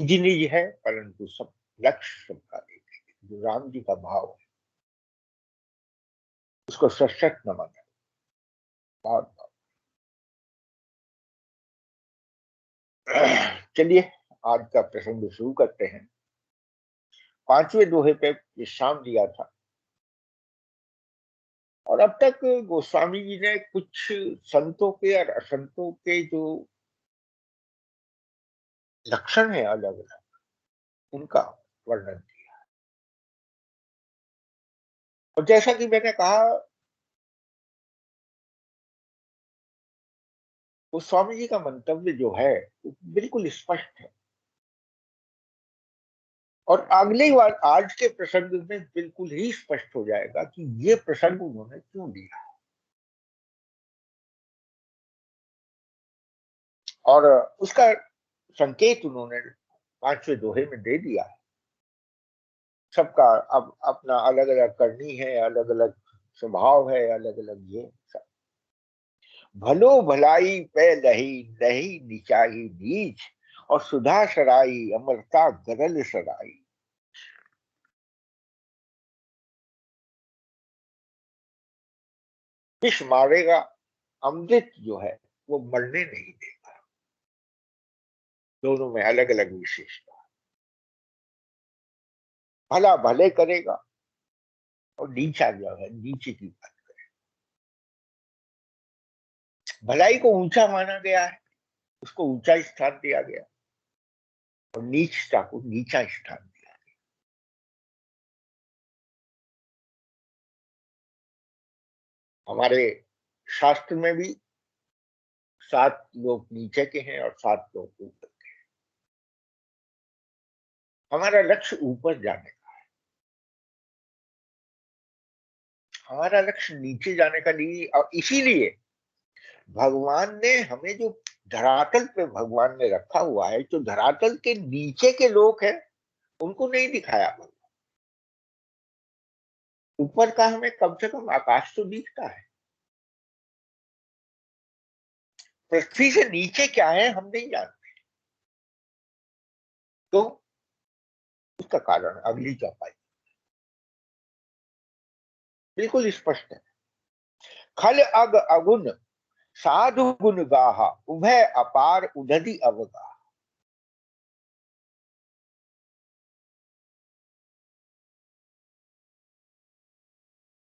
निज निज है, परंतु सब लक्ष्य सबका एक है। जो राम जी का भाव है उसको सशक्त नमन है। बहुत बहुत। चलिए आज का प्रसंग शुरू करते हैं। पांचवें दोहे पे विश्राम लिया था और अब तक गोस्वामी जी ने कुछ संतों के और असंतों के जो लक्षण है अलग अलग, उनका वर्णन किया। और जैसा कि मैंने कहा, गोस्वामी जी का मंतव्य जो है वो बिल्कुल स्पष्ट है और अगली बार आज के प्रसंग में बिल्कुल ही स्पष्ट हो जाएगा कि ये प्रसंग उन्होंने क्यों लिया। और उसका संकेत उन्होंने पांचवें दोहे में दे दिया है। सबका अब अपना अलग अलग करनी है, अलग अलग स्वभाव है, अलग अलग ये सब। भलो भलाई पे लही लही निचाही नीच, और सुधा सराई अमरता गरल सराई। विष मारेगा, अमृत जो है वो मरने नहीं देगा। दोनों में अलग अलग विशेषता। भला भले करेगा और नीचा जो है नीचे की बात। भलाई को ऊंचा माना गया है, उसको ऊंचा स्थान दिया गया, और नीचता को नीचा स्थान दिया। हमारे शास्त्र में भी 7 लोग नीचे के हैं और 7 लोग ऊपर। हमारा लक्ष्य ऊपर जाने का। हमारा लक्ष्य नीचे जाने का नहीं, और इसीलिए भगवान ने हमें जो धरातल पे भगवान ने रखा हुआ है, जो धरातल के नीचे के लोग हैं उनको नहीं दिखाया। ऊपर का हमें कम से कम आकाश तो दिखता है, पृथ्वी से नीचे क्या है हम नहीं जानते। तो उसका कारण अगली चौपाई बिल्कुल स्पष्ट है। खल अग अगुन साधु गुण गाहा, उभय अपार उदधि अवगा।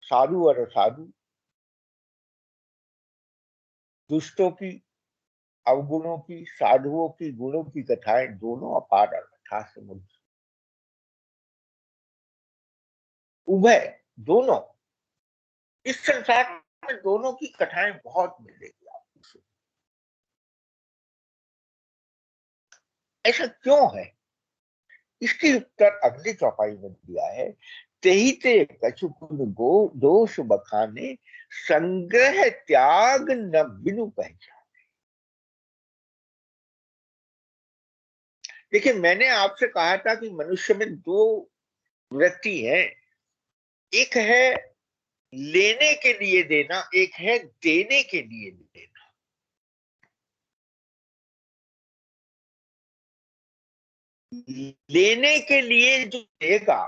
साधु और असाधु, दुष्टों की, अवगुणों की, साधुओं की, गुणों की कथाएं दोनों अपार अथा समुद्र। उभय, दोनों, इस संसार में दोनों की कथाएं बहुत मिलेगी आपको। ऐसा क्यों है? इसकी उत्तर अगली चौपाई में दिया है। तेहि ते कछुकुन गो दोष बखाने, संग्रह त्याग न बिनु पहचान। देखिए, मैंने आपसे कहा था कि मनुष्य में 2 वृत्ति है। एक है लेने के लिए देना, एक है देने के लिए देना। लेने के लिए जो देगा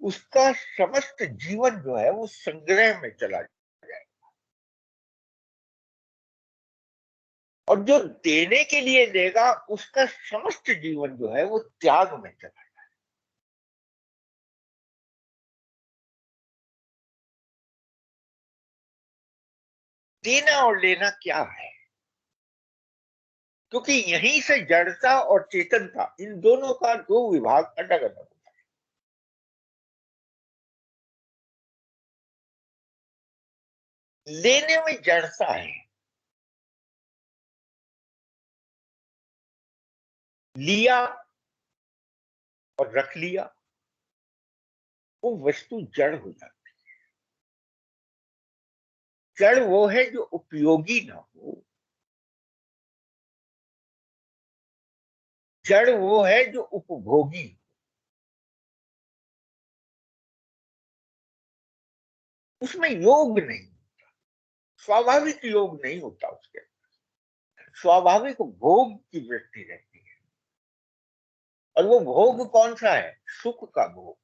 उसका समस्त जीवन जो है वो संग्रह में चला जाए, और जो देने के लिए देगा उसका समस्त जीवन जो है वो त्याग में चला जाए। देना और लेना क्या है? क्योंकि यहीं से जड़ता और चेतनता, इन दोनों का 2 विभाग अलग अलग। लेने में जड़ता है, लिया और रख लिया, वो वस्तु जड़ हो जाती है। जड़ वो है जो उपयोगी ना हो, जड़ वो है जो उपभोगी। उसमें योग नहीं, स्वाभाविक योग नहीं होता उसके। स्वाभाविक भोग की वृत्ति रहती है। और वो भोग कौन सा है? सुख का भोग।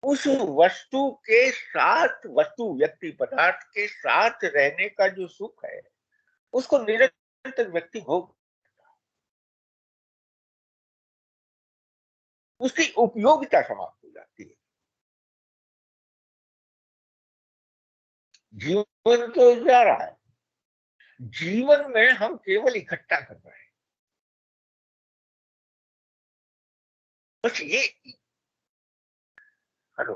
उस वस्तु के साथ, वस्तु व्यक्ति पदार्थ के साथ रहने का जो सुख है, उसको निरंतर व्यक्ति भोग, उसकी उपयोगिता समाप्त हो जाती है। जीवन तो जा रहा है, जीवन में हम केवल इकट्ठा कर रहे हैं, बस ये। हेलो,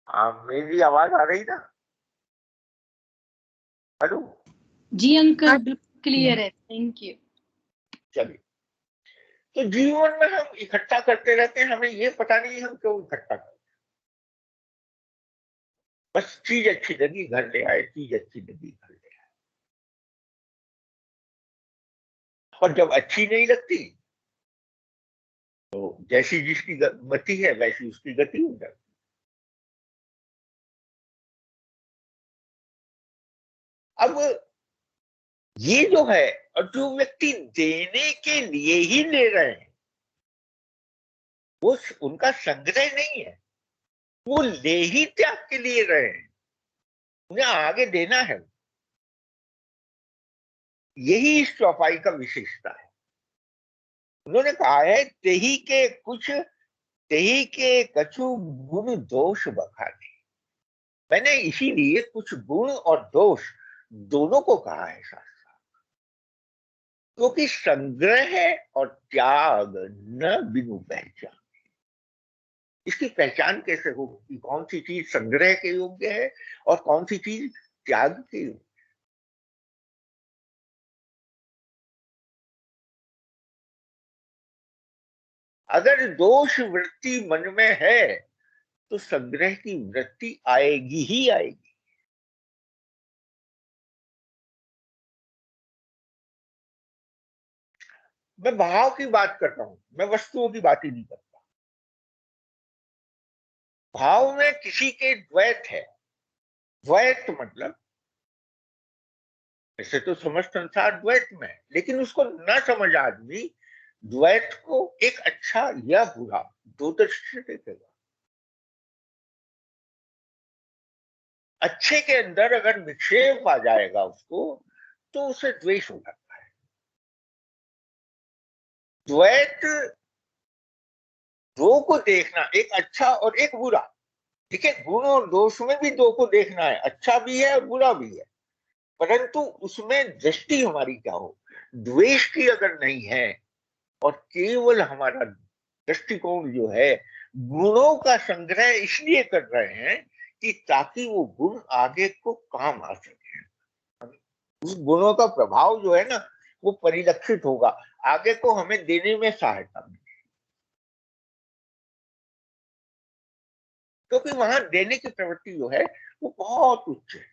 हाँ मेरी आवाज आ रही ना? हेलो। जी अंकल, बिल्कुल क्लियर है, थैंक यू। चलिए, तो जीवन में हम इकट्ठा करते रहते हैं, हमें ये पता नहीं हम क्यों इकट्ठा करते हैं। बस चीज अच्छी लगी घर ले आए, चीज अच्छी लगी घर ले आए, और जब अच्छी नहीं लगती तो जैसी जिसकी गति है वैसी उसकी गति हो जाती। अब ये जो है, और जो व्यक्ति देने के लिए ही ले रहे हैं, वो उनका संग्रह नहीं है, वो ले ही त्याग के लिए रहे हैं, उन्हें आगे देना है। यही इस चौपाई का विशेषता है। उन्होंने कहा है, तेही के कछु गुण दोष बखाने। मैंने इसीलिए कुछ गुण और दोष दोनों को कहा है साथ साथ, क्योंकि संग्रह और त्याग न बिनु पहचान। इसकी पहचान कैसे होगी? कौन सी चीज संग्रह के योग्य है और कौन सी चीज त्याग के योग्य? अगर दोष वृत्ति मन में है तो संग्रह की वृत्ति आएगी ही आएगी। मैं भाव की बात करता हूं, मैं वस्तुओं की बात ही नहीं करता। भाव में किसी के द्वैत है। द्वैत मतलब, ऐसे तो समस्त संसार द्वैत में है, लेकिन उसको न समझ आदमी द्वैत को एक अच्छा या बुरा दो दृष्टि से देखेगा। अच्छे के अंदर अगर निक्षेप आ जाएगा उसको, तो उसे द्वेष हो जाता है। द्वैत, दो को देखना, एक अच्छा और एक बुरा। ठीक है, गुण और दोष में भी दो को देखना है, अच्छा भी है और बुरा भी है, परंतु उसमें दृष्टि हमारी क्या हो? द्वेष की अगर नहीं है, और केवल हमारा दृष्टिकोण जो है गुणों का संग्रह इसलिए कर रहे हैं कि ताकि वो गुण आगे को काम आ सके, उस गुणों का प्रभाव जो है ना वो परिलक्षित होगा, आगे को हमें देने में सहायता मिले, क्योंकि वहां देने की प्रवृत्ति जो है वो बहुत उच्च है,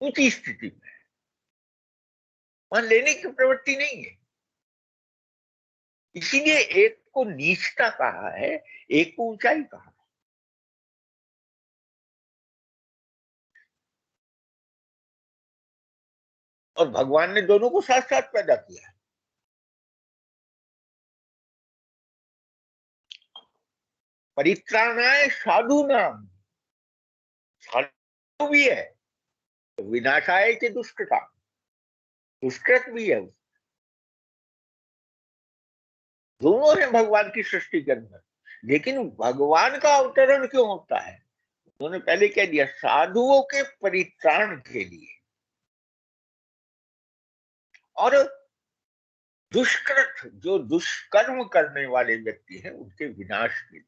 ऊंची स्थिति में है। वहां लेने की प्रवृत्ति नहीं है। इसीलिए एक को नीचता कहा है, एक को ऊंचाई कहा है। और भगवान ने दोनों को साथ साथ पैदा किया है। परित्राणाय साधु नाम, साधु भी है, विनाशाय के दुष्टता, दुष्कृत भी है, दोनों है भगवान की सृष्टि के अंदर। लेकिन भगवान का अवतरण क्यों होता है? उन्होंने पहले कह दिया, साधुओं के परित्राण के लिए और दुष्कृत, जो दुष्कर्म करने वाले व्यक्ति हैं उनके विनाश के लिए।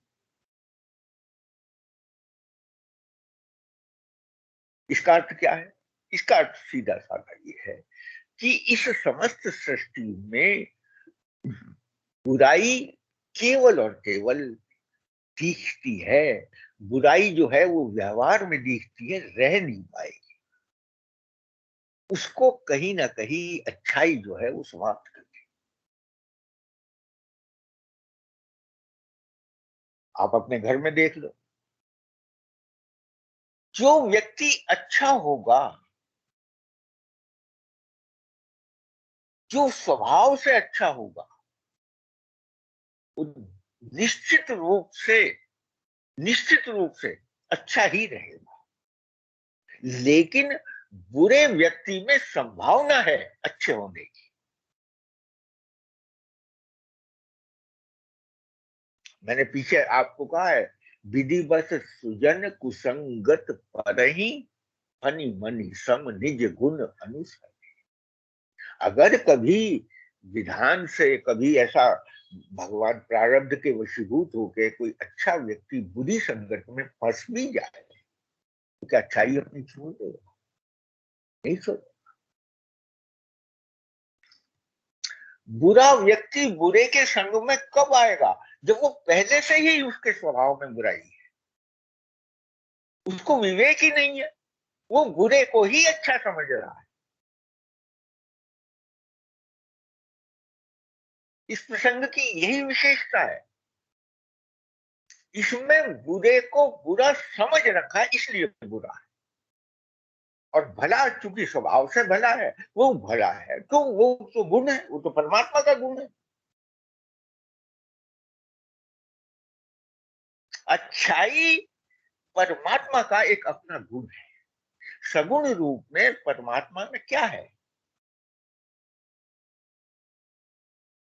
इसका अर्थ क्या है? इसका अर्थ सीधा साधा ये है कि इस समस्त सृष्टि में बुराई केवल और केवल दिखती है। बुराई जो है वो व्यवहार में दिखती है, रह नहीं पाएगी, उसको कहीं ना कहीं अच्छाई जो है वो समाप्त कर देगी। आप अपने घर में देख लो, जो व्यक्ति अच्छा होगा जो स्वभाव से अच्छा होगा वो निश्चित रूप से अच्छा ही रहेगा। लेकिन बुरे व्यक्ति में संभावना है अच्छे होने की। मैंने पीछे आपको कहा है, विधि बस सुजन कुसंगत परहि फनि मनि सम निज गुण अनुसार। अगर कभी विधान से कभी ऐसा भगवान प्रारब्ध के वशीभूत होकर कोई अच्छा व्यक्ति बुरी संगत में फंस भी जाए तो क्या अच्छाई अपनी छोड़ देगा? नहीं छोड़। बुरा व्यक्ति बुरे के संग में कब आएगा? जब वो पहले से ही उसके स्वभाव में बुराई है, उसको विवेक ही नहीं है, वो बुरे को ही अच्छा समझ रहा है। इस प्रसंग की यही विशेषता है, इसमें बुरे को बुरा समझ रखा है इसलिए बुरा है, और भला चूंकि स्वभाव से भला है, वो भला है तो वो तो गुण है, वो तो परमात्मा का गुण है। अच्छाई परमात्मा का एक अपना गुण है। सगुण रूप में परमात्मा में क्या है?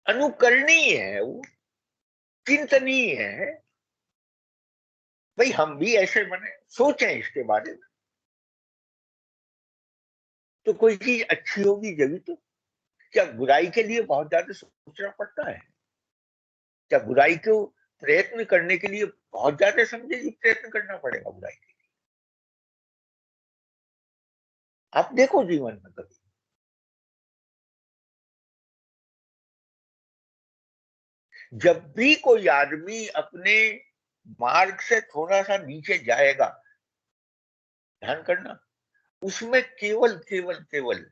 अनुकरणीय है, वो चिंतनीय है। भाई हम भी ऐसे बने, सोचें इसके बारे में, तो कोई चीज अच्छी होगी जब तो। क्या बुराई के लिए बहुत ज्यादा सोचना पड़ता है? क्या बुराई को प्रयत्न करने के लिए बहुत ज्यादा समझे कि प्रयत्न करना पड़ेगा बुराई के लिए? आप देखो जीवन में कभी, जब भी कोई आदमी अपने मार्ग से थोड़ा सा नीचे जाएगा, ध्यान करना, उसमें केवल केवल केवल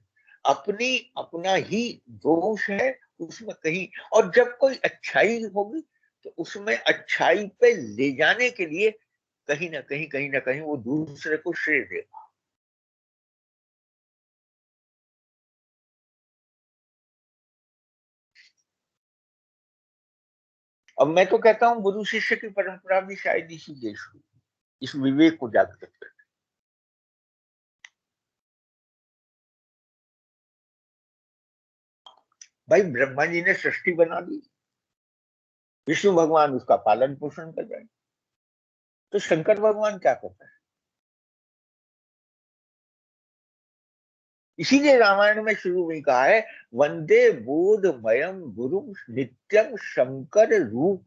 अपना ही दोष है उसमें कहीं। और जब कोई अच्छाई होगी तो उसमें अच्छाई पे ले जाने के लिए कहीं ना कहीं वो दूसरे को श्रेय देगा। अब मैं तो कहता हूं गुरु शिष्य की परंपरा भी शायद इसीलिए शुरू, इस विवेक को जागृत कर। भाई ब्रह्मा जी ने सृष्टि बना दी, विष्णु भगवान उसका पालन पोषण कर रहे हैं, तो शंकर भगवान क्या करते हैं? इसीलिए रामायण में शुरू में कहा है, वंदे बोधमयम गुरु नित्यम शंकर रूप।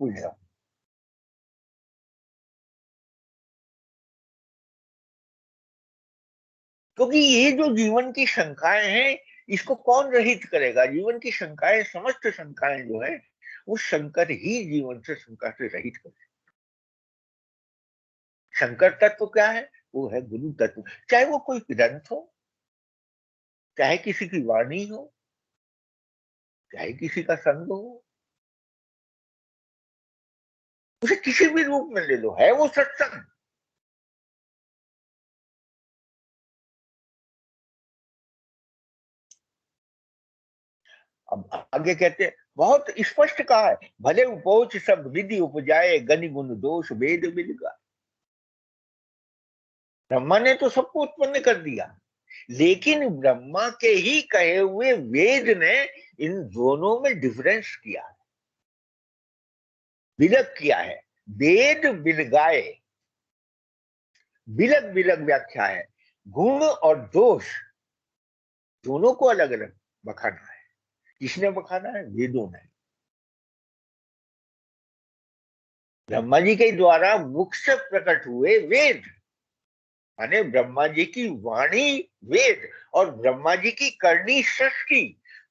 क्योंकि ये जो जीवन की शंकाएं हैं, इसको कौन रहित करेगा? जीवन की शंकाएं, समस्त शंकाएं जो है वो शंकर ही जीवन से शंका से रहित करे। शंकर तत्व क्या है? वो है गुरु तत्व। चाहे वो कोई ग्रंथ हो, चाहे किसी की वाणी हो, चाहे किसी का संग हो, उसे किसी भी रूप में ले लो, है वो सत्संग। अब आगे कहते हैं, बहुत स्पष्ट कहा है, भले उपोच सब विधि उपजाए गनि गुण दोष वेद विलगा। ब्रह्मा ने तो सबको उत्पन्न कर दिया, लेकिन ब्रह्मा के ही कहे हुए वेद ने इन दोनों में डिफरेंस किया है, विलग किया है। वेद बिलगाए, विलग विलग व्याख्या है। गुण और दोष दोनों को अलग अलग बखाना है। किसने बखाना है? वेदों ने। ब्रह्मा जी के द्वारा मुख से प्रकट हुए वेद, माने ब्रह्मा जी की वाणी वेद, और ब्रह्मा जी की करनी सृष्टि।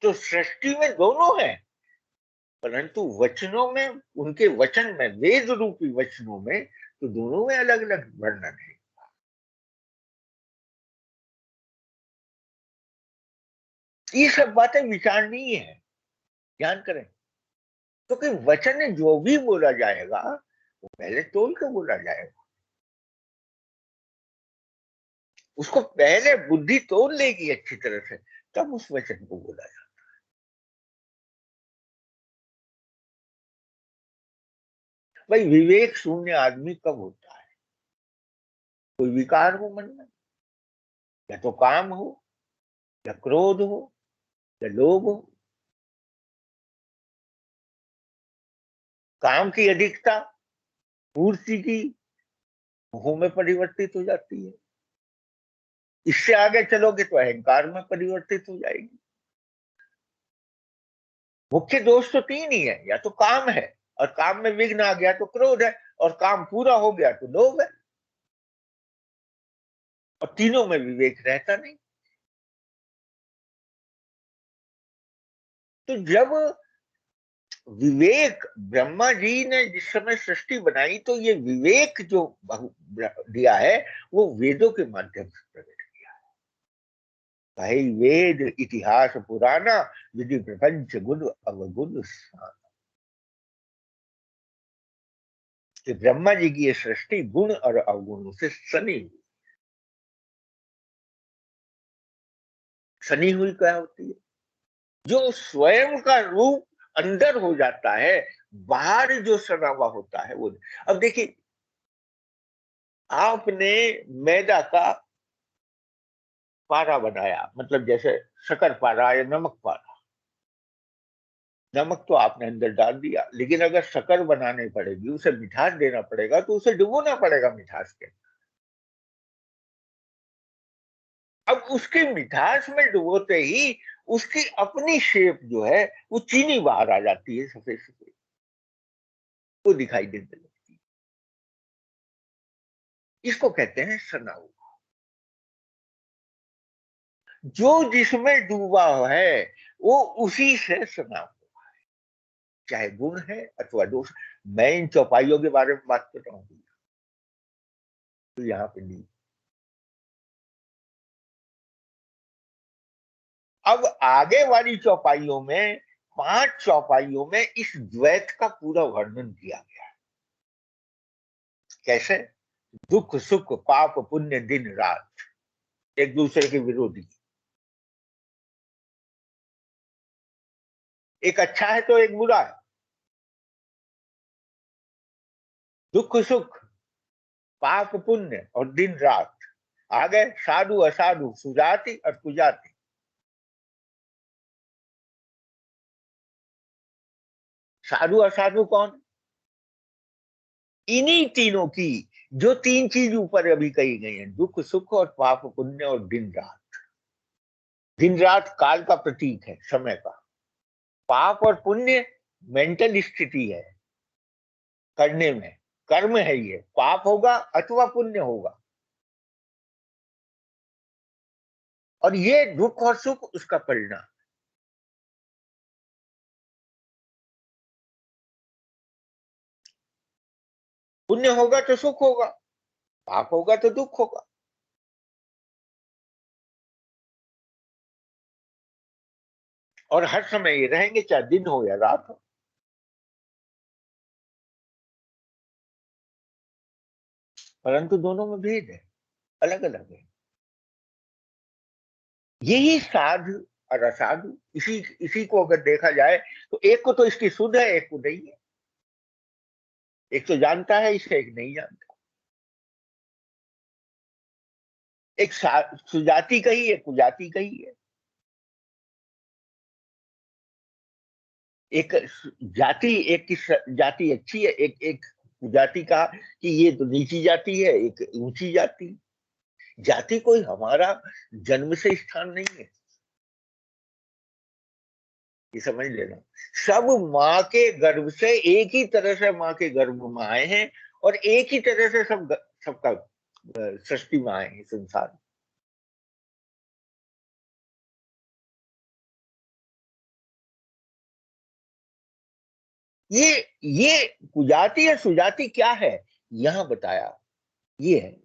तो सृष्टि में दोनों है, परंतु वचनों में, उनके वचन में, वेद रूपी वचनों में तो दोनों में अलग अलग वर्णन है। ये सब बातें विचारणीय है, ध्यान करें। तो कि वचन जो भी बोला जाएगा वो पहले तोल के बोला जाएगा, उसको पहले बुद्धि तोल लेगी अच्छी तरह से, तब उस वचन को बोला जाएगा। भाई विवेक शून्य आदमी कब होता है? कोई विकार हो मन में, या तो काम हो, या क्रोध हो, या लोभ हो। काम की अधिकता पूर्ति की मोह में परिवर्तित हो जाती है। इससे आगे चलोगे तो अहंकार में परिवर्तित हो जाएगी। मुख्य दोष तो तीन ही है, या तो काम है और काम में विघ्न आ गया तो क्रोध है, और काम पूरा हो गया तो लोभ है, और तीनों में विवेक रहता नहीं। तो जब विवेक, ब्रह्मा जी ने जिस समय सृष्टि बनाई तो ये विवेक जो दिया है वो वेदों के माध्यम से प्रकट किया है। भाई वेद इतिहास पुराना, विधि प्रपंच गुण अवगुण स्थान। कि ब्रह्मा जी की ये सृष्टि गुण और अवगुणों से सनी हुई। सनी हुई क्या होती है? जो स्वयं का रूप अंदर हो जाता है, बाहर जो सना हुआ होता है वो। अब देखिए, आपने मैदा का पारा बनाया, मतलब जैसे शक्कर पारा या नमक पारा। नमक तो आपने अंदर डाल दिया, लेकिन अगर शक्कर बनानी पड़ेगी, उसे मिठास देना पड़ेगा, तो उसे डुबोना पड़ेगा मिठास के। अब उसकी मिठास में डुबोते ही उसकी अपनी शेप जो है वो चीनी बाहर आ जाती है, सफेद सफेद, वो दिखाई देने लगती है। इसको कहते हैं सना हुआ। जो जिसमें डूबा है वो उसी से सना हुआ, चाहे गुण है अथवा दोष। मैं इन चौपाइयों के बारे में बात कर रहा हूं, तो यहाँ पे नहीं। अब आगे वाली चौपाइयों में, 5 चौपाइयों में इस द्वैत का पूरा वर्णन किया गया है। कैसे? दुख सुख पाप पुण्य दिन रात एक दूसरे के विरोधी। एक अच्छा है तो एक बुरा है। दुख सुख, पाप पुण्य और दिन रात। आ गए साधु असाधु, सुजाति और कुजाति। साधु असाधु कौन? इन्हीं तीनों की, जो तीन चीज ऊपर अभी कही गई हैं, दुख सुख और पाप पुण्य और दिन रात। दिन रात काल का प्रतीक है, समय का। पाप और पुण्य मेंटल स्थिति है, करने में कर्म है। ये पाप होगा अथवा पुण्य होगा, और ये दुख और सुख उसका परिणाम। पुण्य होगा तो सुख होगा, पाप होगा तो दुख होगा। और हर समय ये रहेंगे, चाहे दिन हो या रात हो। परंतु दोनों में भेद है, अलग अलग है। यही साधु और असाधु, इसी इसी को अगर देखा जाए तो एक को तो इसकी सुध है, एक को नहीं है। एक तो जानता है इसे, एक नहीं जानता। एक सुजाति कही है, कुजाति कही है। एक जाति, एक की जाति अच्छी है, एक एक जाति कहा कि ये तो नीची जाति है, एक ऊंची जाति। जाति कोई हमारा जन्म से स्थान नहीं है, ये समझ लेना। सब माँ के गर्भ से, एक ही तरह से माँ के गर्भ में आए हैं, और एक ही तरह से सबका सृष्टि में आए हैं संसार। ये ये कुजाति या सुजाति क्या है यहां बताया, ये है।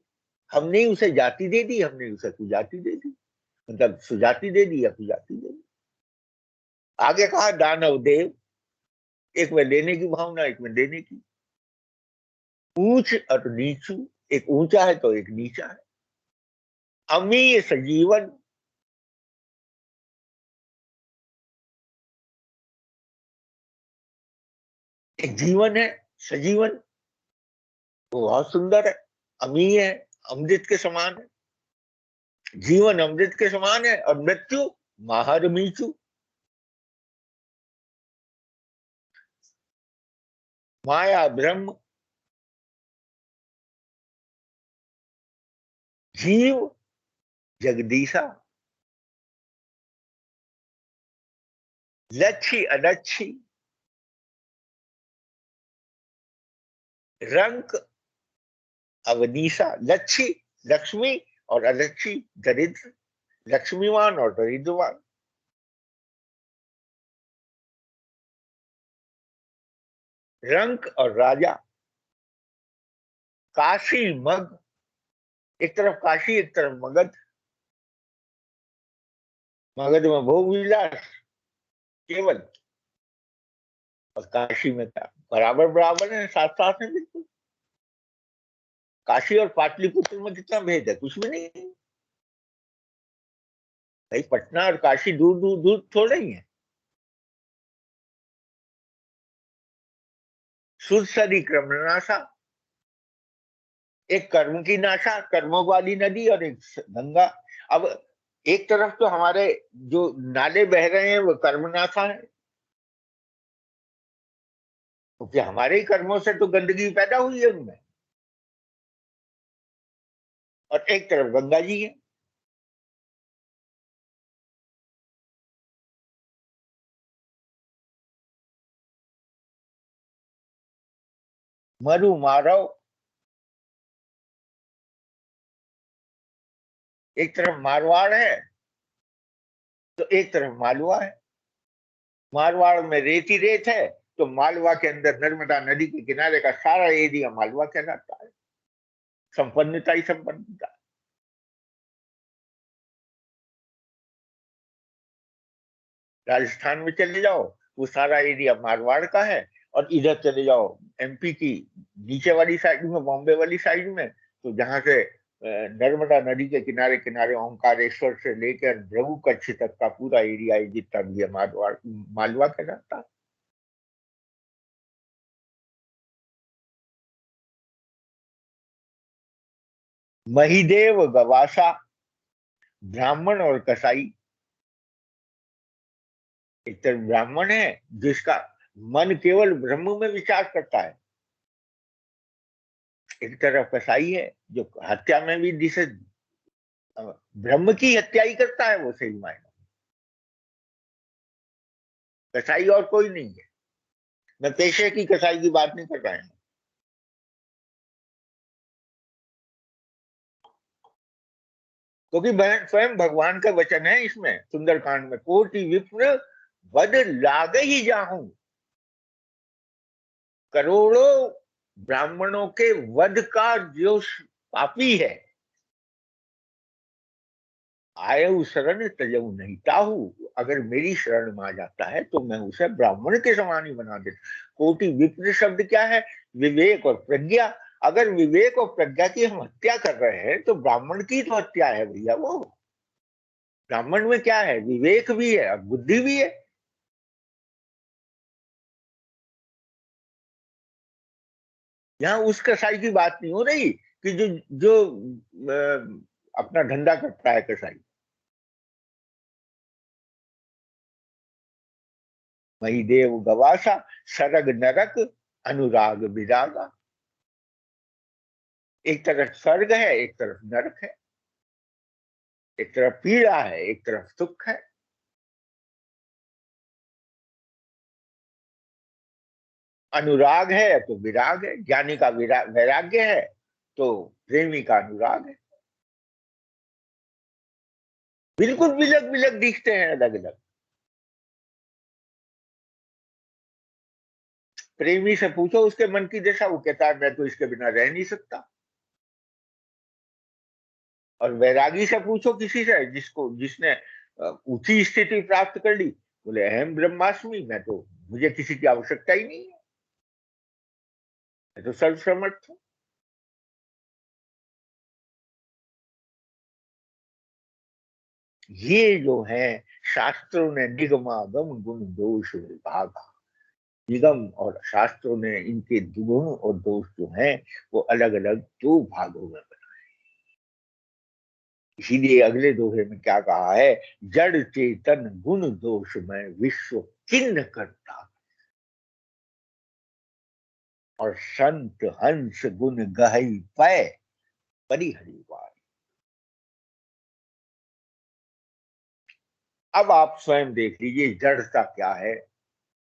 हमने उसे जाति दे दी, हमने उसे कुजाति दे दी, मतलब सुजाति दे दी या कुजाति दे दी। आगे कहा दानव देव, एक में लेने की भावना, एक में देने की। ऊंच और नीचू, एक ऊंचा है तो एक नीचा है। अमीय सजीवन, एक जीवन है, सजीवन। वो बहुत सुंदर है, अमीय है, अमृत के समान है। जीवन अमृत के समान है और मृत्यु माहर मीचू। माया ब्रह्म, जीव जगदीशा, लच्छी अलच्छी, रंक अवनीशा। लच्छी लक्ष्मी और अलच्छी दरिद्र, लक्ष्मीवान और दरिद्रवान। रंक और राजा, काशी मग, एक तरफ काशी एक तरफ मगध। मगध में भोग विलास केवल, और काशी में क्या, बराबर बराबर है, साथ साथ है बिल्कुल। काशी और पाटलिपुत्र में कितना भेद है, कुछ भी नहीं है भाई। पटना और काशी दूर दूर दूर थोड़े ही है। सुरसरी क्रमनाशा, एक कर्म की नाशा, कर्मों वाली नदी, और एक गंगा। अब एक तरफ तो हमारे जो नाले बह रहे हैं वो कर्मनाशा है, क्योंकि हमारे ही कर्मों से तो गंदगी पैदा हुई है उनमें। और एक तरफ गंगा जी है। मरु मारव, एक तरफ मारवाड़ है तो एक तरफ मालवा है। मारवाड़ में रेत ही रेत है, तो मालवा के अंदर नर्मदा नदी के किनारे का सारा एरिया मालवा कहलाता है। संपन्नता ही संपन्नता। राजस्थान में चले जाओ, वो सारा एरिया मारवाड़ का है। और इधर चले जाओ एमपी की नीचे वाली साइड में, बॉम्बे वाली साइड में, तो जहां से नर्मदा नदी के किनारे किनारे ओंकारेश्वर से लेकर भृगु कच्छ तक का पूरा एरिया है, जितना भी है मारवाड़, मालवा कहलाता है। महिदेव गवासा, ब्राह्मण और कसाई। एक तरफ ब्राह्मण है जिसका मन केवल ब्रह्म में विचार करता है, एक तरफ कसाई है जो हत्या में भी जिसे ब्रह्म की हत्या ही करता है वो, सही मायने कसाई और कोई नहीं है। मैं पेशे की कसाई की बात नहीं कर रहा हूं, क्योंकि स्वयं भगवान का वचन है इसमें सुंदरकांड में, कोटि विप्र वध लाग ही जाहूं। करोड़ों ब्राह्मणों के वध का जो पापी है, आयु शरण तजऊ नहीं ताहू। अगर मेरी शरण में आ जाता है तो मैं उसे ब्राह्मण के समान ही बना देता। कोटि विप्र शब्द क्या है, विवेक और प्रज्ञा। अगर विवेक और प्रज्ञा की हम हत्या कर रहे हैं तो ब्राह्मण की तो हत्या है भैया वो। ब्राह्मण में क्या है, विवेक भी है और बुद्धि भी है। यहाँ उस कसाई की बात नहीं हो रही कि जो जो अपना धंधा करता है कसाई। वही देव गवासा, सरग नरक, अनुराग विरागा। एक तरफ स्वर्ग है एक तरफ नरक है, एक तरफ पीड़ा है एक तरफ सुख है। अनुराग है तो विराग है, ज्ञानी का वैराग्य है तो प्रेमी का अनुराग है। बिल्कुल बिलक बिलक दिखते हैं अलग अलग। प्रेमी से पूछो उसके मन की दशा, वो कहता है मैं तो इसके बिना रह नहीं सकता। और वैरागी से पूछो किसी से जिसने ऊंची स्थिति प्राप्त कर ली, बोले अहम ब्रह्मास्मि, मैं तो, मुझे किसी की आवश्यकता ही नहीं है, मैं तो सर्वसमर्थ हूं। ये जो है शास्त्रों ने निगमागम गुण दोष विभागा, निगम और शास्त्रों ने इनके गुण और दोष जो हैं वो अलग अलग दो भागों में बनाए। इसीलिए अगले दोहे में क्या कहा है, जड़ चेतन गुण दोष में विश्व किन्न करता, और संत हंस गुण गहई पै परिहरि वार। अब आप स्वयं देख लीजिए जड़ता क्या है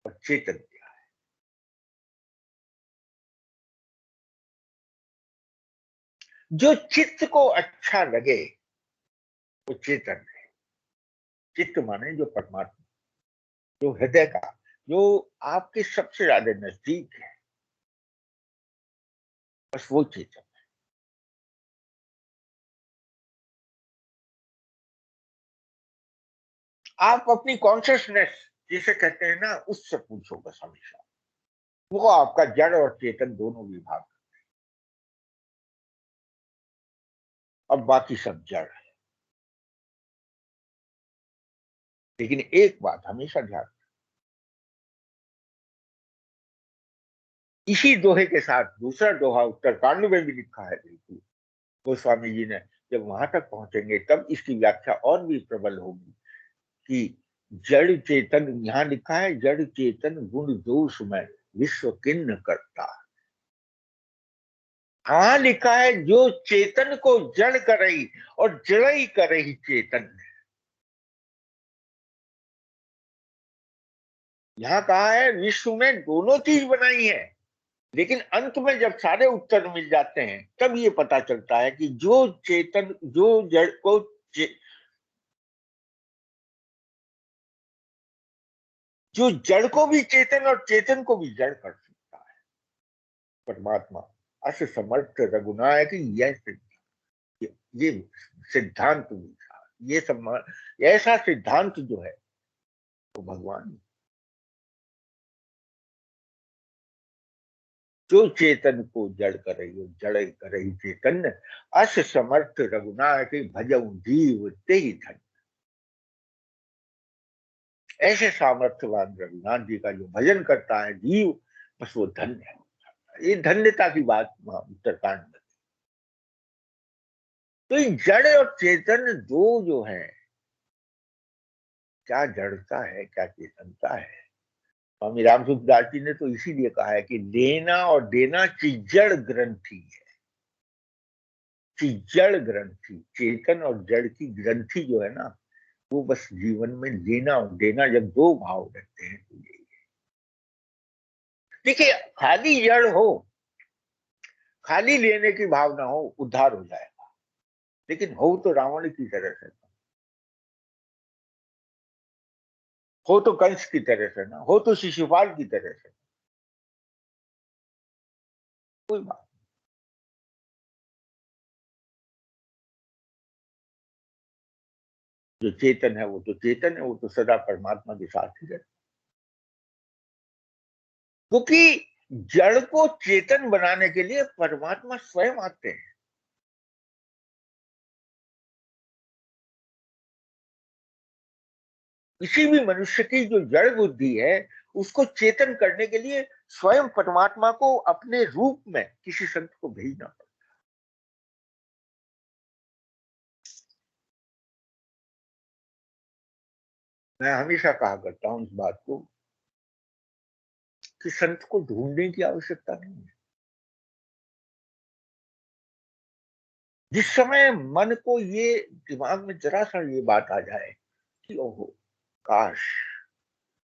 और चेतन क्या है। जो चित्त को अच्छा लगे वो चेतन है। चित्त माने जो परमात्मा, जो हृदय का, जो आपके सबसे ज्यादा नजदीक है, बस वो चेतन। आप अपनी कॉन्शियसनेस जिसे कहते हैं ना, उससे पूछो बस हमेशा, वो आपका जड़ और चेतन दोनों विभाग, अब बाकी सब जड़ है। लेकिन एक बात हमेशा ध्यान, इसी दोहे के साथ दूसरा दोहा उत्तरकांड में भी लिखा है, बिल्कुल गोस्वामी जी ने, जब वहां तक पहुंचेंगे तब इसकी व्याख्या और भी प्रबल होगी कि जड़ चेतन, यहां लिखा है जड़ चेतन गुण दोष में विश्व किन्न करता। हाँ लिखा है जो चेतन को जड़ कर रही और जड़ई कर रही चेतन। यहां कहा है विश्व में दोनों चीज बनाई है, लेकिन अंत में जब सारे उत्तर मिल जाते हैं तब ये पता चलता है कि जो चेतन, जो जड़ को जो जड़ को भी चेतन और चेतन को भी जड़ कर सकता है, परमात्मा। अस समर्थ रघुनायक यह ये सिद्धांत भी था, ये सब ऐसा सिद्धांत जो है तो भगवान, जो चेतन को जड़ कर रही हो, जड़ कर रही चेतन, अस समर्थ रघुनायक भजऊ जीव ते ही धन। ऐसे सामर्थ्यवान रघुनाथ जी का जो भजन करता है जीव, बस वो धन्य है। ये धन्यता की बात उत्तरकांड में। तो ये जड़ और चेतन दो जो है, क्या जड़ता है क्या चेतनता है। स्वामी रामसुखदास जी ने तो इसीलिए कहा है कि लेना और देना चिज्जड़ ग्रंथि है। चिज्जड़ ग्रंथि, चेतन और जड़ की ग्रंथि जो है ना, वो बस जीवन में लेना और देना जब दो भाव रहते हैं तो यही है। देखिए खाली जड़ हो, खाली लेने की भावना हो, उद्धार हो जाएगा। लेकिन हो तो रावण की तरह से, हो तो कंस की तरह से ना, हो तो शिशुपाल की तरह से, कोई बात। जो चेतन है वो तो चेतन है, वो तो सदा परमात्मा के साथ ही रहता। क्योंकि जड़ को चेतन बनाने के लिए परमात्मा स्वयं आते हैं। किसी भी मनुष्य की जो जड़ बुद्धि है उसको चेतन करने के लिए स्वयं परमात्मा को अपने रूप में किसी संत को भेजना पड़ता है। मैं हमेशा कहा करता हूं इस बात को कि संत को ढूंढने की आवश्यकता नहीं है। जिस समय मन को ये दिमाग में जरा सा ये बात आ जाए कि ओहो काश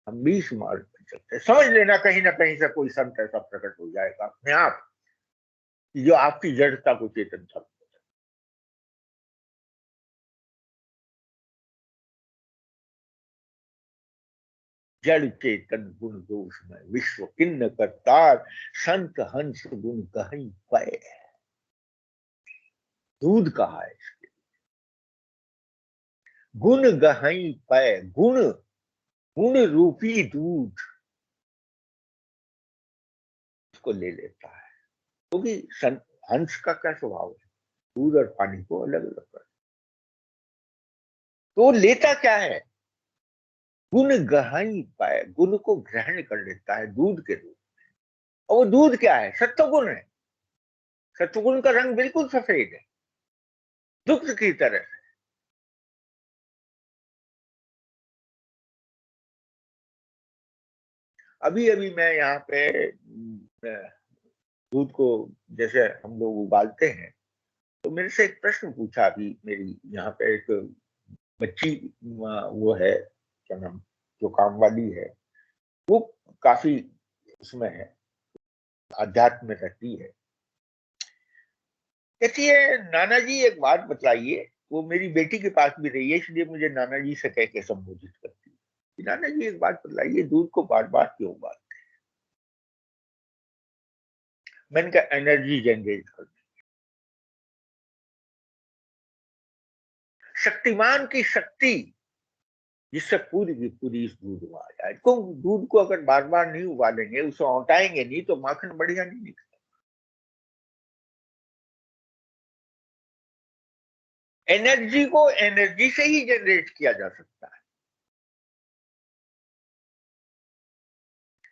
हम भी इस मार्ग पर चलते, समझ लेना कहीं ना कहीं से कोई संत ऐसा प्रकट हो जाएगा अपने आप, जो आपकी जड़ता को चेतन कर। जड़ चेतन गुण दोष में विश्व किन्न करतार, संत हंस गुण कहीं पै। दूध कहा है इसके, गुण गहई पै, गुण, गुण रूपी दूध इसको ले लेता है। क्योंकि हंस का क्या स्वभाव है, दूध और पानी को अलग अलग कर, तो लेता क्या है, गुण गहाई पाए, गुण को ग्रहण कर लेता है दूध के रूप। और वो दूध क्या है? सत्वगुण है। सत्वगुण का रंग बिल्कुल सफेद है, दुग्ध की तरह। अभी अभी मैं यहाँ पे दूध को जैसे हम लोग उबालते हैं, तो मेरे से एक प्रश्न पूछा अभी, मेरी यहाँ पे एक बच्ची, वो है, क्या नाम, जो काम वाली है, वो काफी उसमें है, अध्यात्म में रहती है। कहती है, नाना जी एक बात बतलाइए। वो मेरी बेटी के पास भी रही है, इसलिए मुझे नाना जी से कह के संबोधित करती है। नाना जी एक बात बतलाइए, दूध को बार बार क्यों उबालते? मैंने कहा, एनर्जी जनरेट कर। शक्तिमान की शक्ति, जिससे पूरी की पूरी इस दूध में आ जाए। क्यों? दूध को अगर बार बार नहीं उबालेंगे, उसे औटाएंगे नहीं, तो माखन बढ़िया नहीं निकलेगा। एनर्जी को एनर्जी से ही जनरेट किया जा सकता है।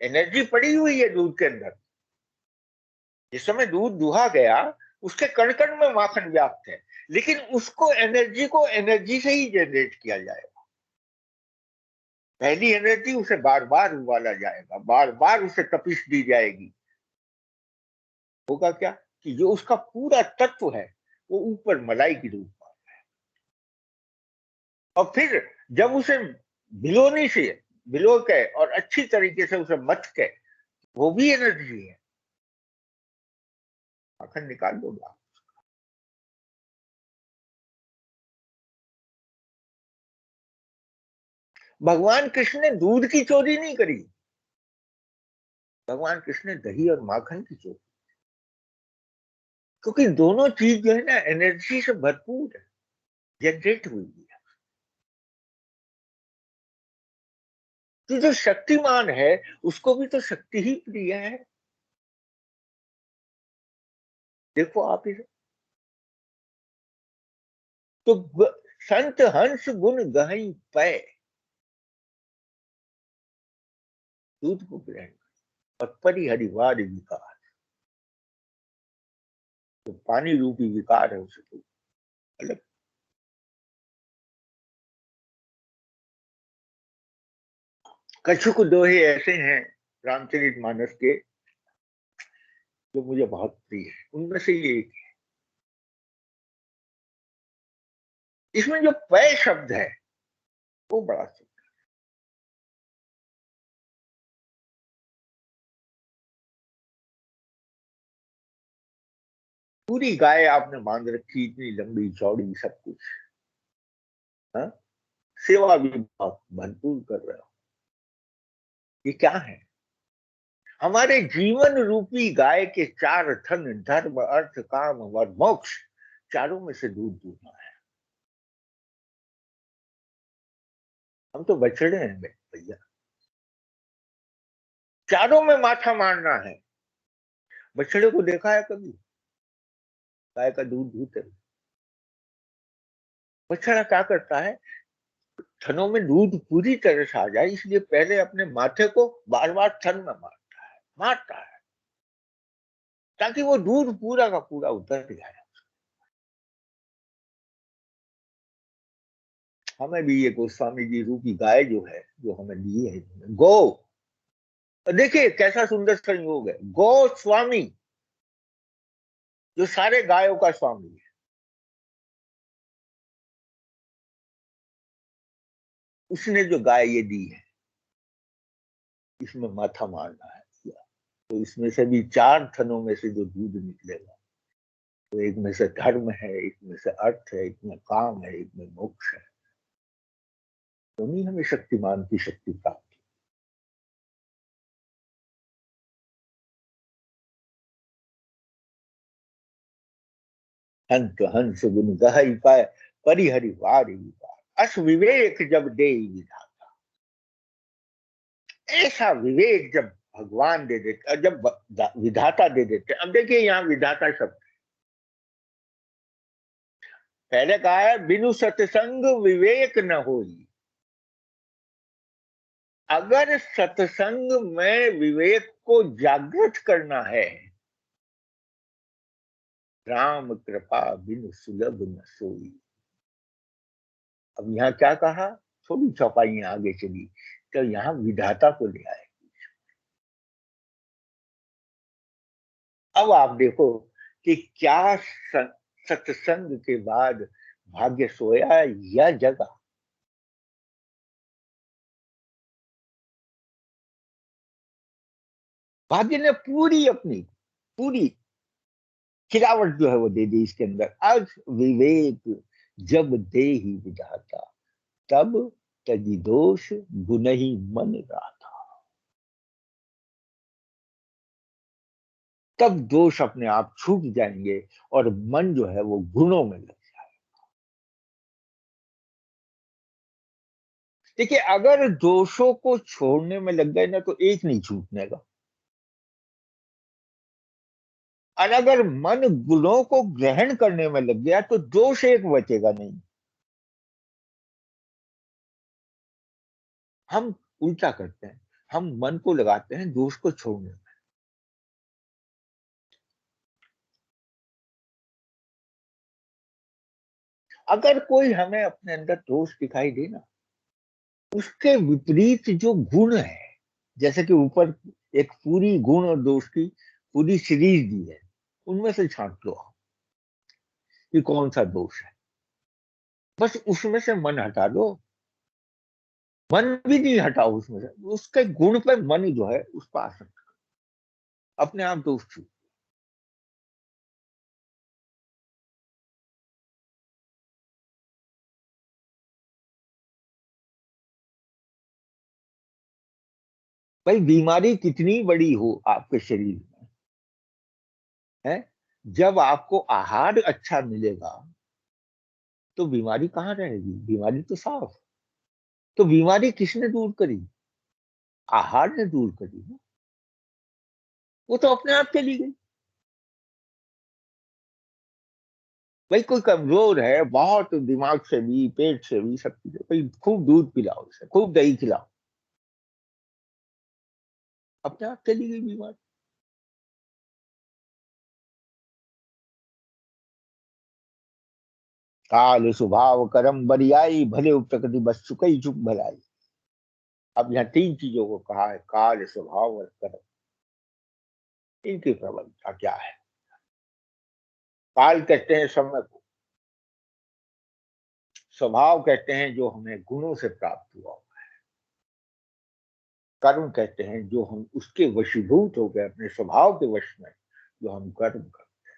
एनर्जी पड़ी हुई है दूध के अंदर। जिस समय दूध दुहा गया, उसके कण कण में माखन व्याप्त है, लेकिन उसको एनर्जी को एनर्जी से ही जनरेट किया जाएगा। पहली एनर्जी, उसे बार बार उबाला जाएगा, बार बार उसे तपिश दी जाएगी। होगा क्या कि जो उसका पूरा तत्व है, वो ऊपर मलाई की रूप में। और फिर जब उसे भिलोनी से भिलो के और अच्छी तरीके से उसे मथ के, वो भी एनर्जी है, माखन निकाल दोगे। भगवान कृष्ण ने दूध की चोरी नहीं करी, भगवान कृष्ण ने दही और माखन की चोरी, क्योंकि दोनों चीज जो है ना, एनर्जी से भरपूर है, जनरेट हुई है। तो जो शक्तिमान है, उसको भी तो शक्ति ही प्रिय है। देखो आप इसे। तो संत हंस गुण गहई पै, दूध को ग्रहण और परिहरिवार विकार, तो पानी रूपी विकार है, उसे तो अलग। कछुक दोहे ऐसे हैं रामचरितमानस के, जो मुझे बहुत प्रिय है। उनमें से ये एक है। इसमें जो पै शब्द है, वो बड़ा सुंदर। पूरी गाय आपने बांध रखी, इतनी लंबी चौड़ी सब कुछ, हाँ? सेवा भी बहुत भरपूर कर रहे हो। ये क्या है? हमारे जीवन रूपी गाय के चार थन, धर्म अर्थ काम और मोक्ष, चारों में से दूध दूधना है। हम तो बछड़े हैं भैया, चारों में माथा मारना है। बछड़े को देखा है कभी गाय का दूध दूहते? बछड़ा क्या करता है? थनों में दूध पूरी तरह से आ जाए, इसलिए पहले अपने माथे को बार बार थन में मारता है, ताकि वो दूध पूरा का पूरा उतर जाए। हमें भी ये गोस्वामी जी रूपी गाय जो है, जो हमें दी है, गो, देखिए कैसा सुंदर संयोग है। गो स्वामी, जो सारे गायों का स्वामी है, उसने जो गाय ये दी है, इसमें माथा मारना है। तो इसमें से भी चार थनों में से जो दूध निकलेगा, तो एक में से धर्म है, एक में से अर्थ है, एक में काम है, एक में मोक्ष है। तो नहीं हमें शक्तिमान की शक्ति प्राप्त। हंत हंस गुण गहई पाए, परिहरि वारी विकार, अस विवेक जब दे विधाता। ऐसा विवेक जब भगवान दे देते, जब विधाता दे देते। अब देखिए यहाँ विधाता शब्द, पहले कहा है बिनु सत्संग विवेक न होई। अगर सत्संग में विवेक को जागृत करना है, राम कृपा बिन सुलभ न सोई। अब यहाँ क्या कहा, थोड़ी चौपाइयां आगे चली तो यहाँ विधाता को ले आए। अब आप देखो कि क्या सत्संग के बाद भाग्य सोया या जगा। भाग्य ने पूरी अपनी पूरी खिलावट जो है वो दे दी इसके अंदर। आज विवेक जब दे ही विधाता, तब तजी दोष गुण ही मन राता। तब दोष अपने आप छूट जाएंगे और मन जो है वो गुणों में लग जाएगा। देखिए, अगर दोषों को छोड़ने में लग गए ना तो एक नहीं छूटने का, और अगर मन गुणों को ग्रहण करने में लग गया तो दोष एक बचेगा नहीं। हम उल्टा करते हैं, हम मन को लगाते हैं दोष को छोड़ने में। अगर कोई हमें अपने अंदर दोष दिखाई दे ना, उसके विपरीत जो गुण है, जैसे कि ऊपर एक पूरी गुण और दोष की पूरी सीरीज दी है, उनमें से छांट लो कि कौन सा दोष है, बस उसमें से मन हटा दो। मन भी नहीं हटाओ उसमें से, उसके गुण पे मन जो है उस पर आसक्त, अपने आप दोष छूट। भाई बीमारी कितनी बड़ी हो आपके शरीर में है, जब आपको आहार अच्छा मिलेगा तो बीमारी कहाँ रहेगी, बीमारी तो साफ। तो बीमारी किसने दूर करी, आहार ने दूर करी ना, वो तो अपने आप चली गई। भाई कोई कमजोर है बहुत, दिमाग से भी पेट से भी सब चीजें, भाई खूब दूध पिलाओ उसे, खूब दही खिलाओ, अपने आप चली गई बीमारी। काल स्वभाव कर्म बरियाई, भले प्रकृति बस चुकई चुप भलाई। अब यहाँ तीन चीजों को कहा है, काल स्वभाव और कर्म। इनकी प्रबलता क्या है। काल कहते हैं समय को, स्वभाव कहते हैं जो हमें गुणों से प्राप्त हुआ, कर्म कहते हैं जो हम उसके वशीभूत हो गए, अपने स्वभाव के वश में जो हम कर्म करते हैं।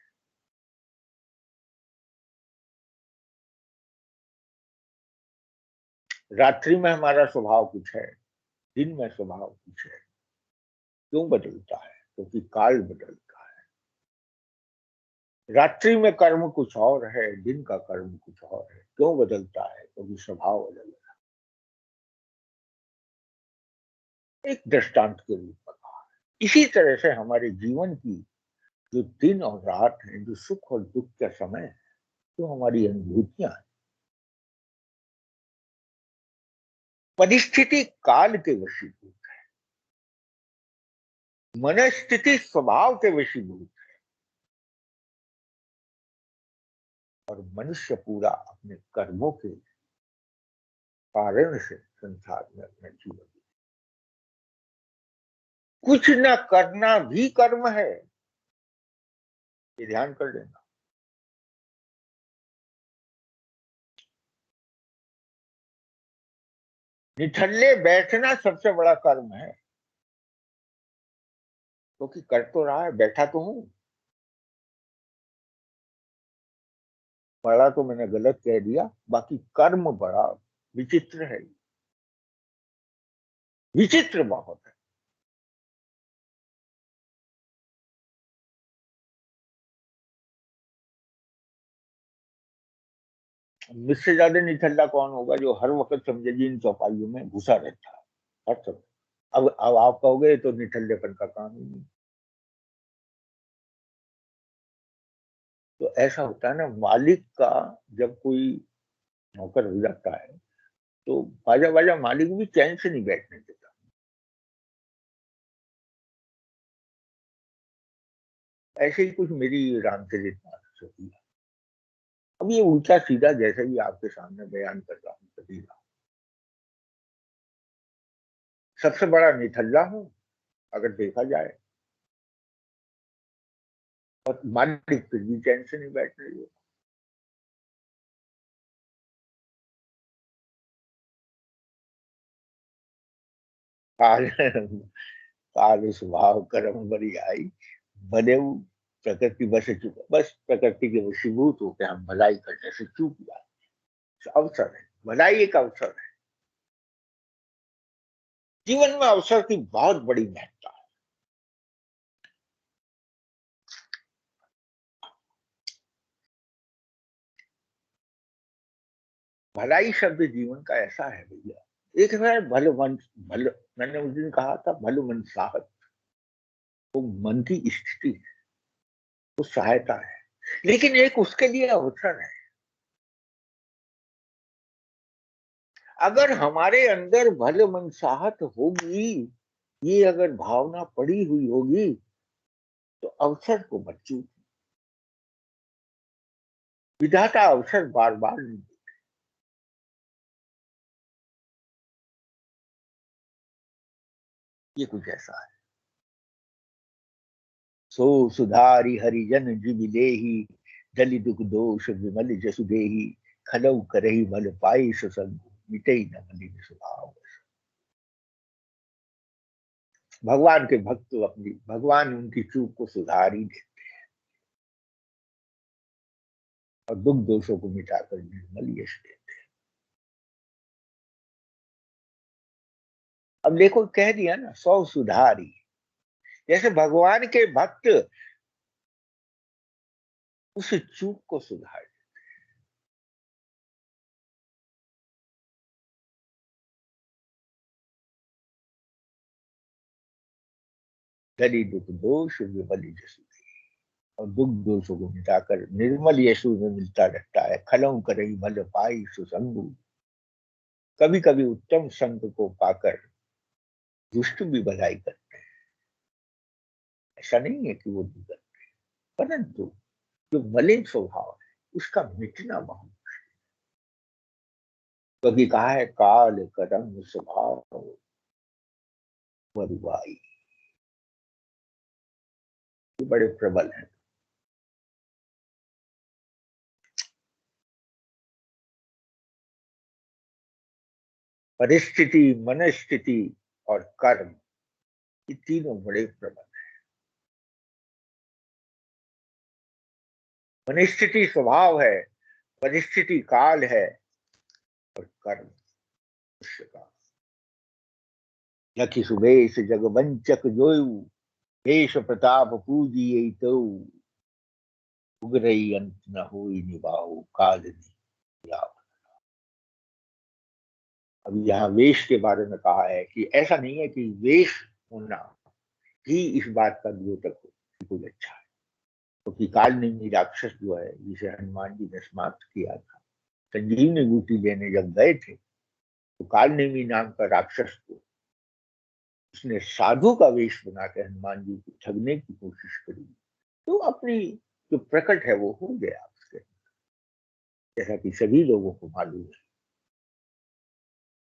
रात्रि में हमारा स्वभाव कुछ है, दिन में स्वभाव कुछ है। क्यों बदलता है, क्योंकि काल बदलता है। रात्रि में कर्म कुछ और है, दिन का कर्म कुछ और है। क्यों बदलता है, क्योंकि स्वभाव बदल रहा है। एक दृष्टांत के रूप में कहा है। इसी तरह से हमारे जीवन की जो दिन और रात है, जो सुख और दुख का समय है, जो हमारी अनुभूतियां हैं, परिस्थिति काल के वशीभूत, मनस्थिति स्वभाव के वशीभूत, और मनुष्य पूरा अपने कर्मों के कारण से संसार में अपना जीवन, कुछ न करना भी कर्म है, ये ध्यान कर लेना। निठल्ले बैठना सबसे बड़ा कर्म है, क्योंकि कर तो रहा है, बैठा तो हूं। बड़ा तो मैंने गलत कह दिया, बाकी कर्म बड़ा विचित्र है, विचित्र बहुत है। मुझसे ज्यादा निठल्ला कौन होगा, जो हर वक्त समझे जी इन चौपाइयों में घुसा रहता है हर समय। अब आप कहोगे तो निठल्लेपन का काम ही नहीं। तो ऐसा होता है ना, मालिक का जब कोई नौकर हो जाता है तो बाजा बाजा मालिक भी चैन से नहीं बैठने देता। ऐसे ही कुछ मेरी रामचरित मानस होती है। अब ये उल्टा सीधा जैसे भी आपके सामने बयान कर रहा हूँ कबीरा, सबसे बड़ा निठल्ला हूं अगर देखा जाए, और मालिक फिर भी चैन से नहीं बैठने देता। काल काल स्वभाव कर्म बड़ी आई, भले वो प्रकृति बस चुका, बस प्रकृति के वशीभूत होकर हम भलाई करने से चूक जाए। अवसर है, भलाई एक अवसर है। जीवन में अवसर की बहुत बड़ी महत्ता है। भलाई शब्द जीवन का ऐसा है भैया, एक है भले मन, भले, मैंने उस दिन कहा था भले मन साहत, वो मन की स्थिति है, वो सहायता है, लेकिन एक उसके लिए अवसर है। अगर हमारे अंदर भले मनसाहत होगी, ये अगर भावना पड़ी हुई होगी, तो अवसर को मत चूक। विधाता अवसर बार बार नहीं देते। ये कुछ ऐसा है। सो सुधारी हरिजन जिबिलेहि, जलि दुख दोष विमल जसु देहि, खलउ करहि भल पाई सुसंग, मिटई न मलिन स्वभाव। भगवान के भक्त अपनी, भगवान उनकी चूक को सुधार ही दे और दुख दोषों को मिटाकर निर्मल यश दे। अब देखो कह दिया ना, सौ सुधारी, जैसे भगवान के भक्त उस चूक को सुधार। जलि दुख दोष विमल यशु, और दुख दोषों को मिटाकर निर्मल यशु में मिलता रहता है। खलऊ करई भल पाई सुसंगु, कभी कभी उत्तम संग को पाकर दुष्ट भी भलाई करते हैं। ऐसा नहीं है कि वो नहीं करते, परंतु जो मलिन स्वभाव है उसका मिटना बहुत, क्योंकि कहा है काल करम स्वभाव मरुआई, बड़े प्रबल हैं। परिस्थिति, मनस्थिति और कर्म, ये तीनों बड़े प्रबल। मनस्थिति स्वभाव है, परिस्थिति काल है, और कर्म मनुष्य का। लखि सुबेश जगवंचक जोयु, देश प्रताप पूजिए तो, उगरई अंत न होई निभाऊ काल नियाव। अब यहाँ वेश के बारे में कहा है कि ऐसा नहीं है कि वेश होना ही इस बात का द्योतक हो कि कोई अच्छा है, क्योंकि काल नेमी राक्षस जो है जिसे हनुमान जी ने समाप्त किया था, संजीवनी बूटी लेने जब गए थे तो काल नेमी नाम का राक्षस को उसने साधु का वेश बना के हनुमान जी को ठगने की कोशिश करी, तो अपनी जो प्रकट है वो हो गया उसके, जैसा कि सभी लोगों को मालूम है।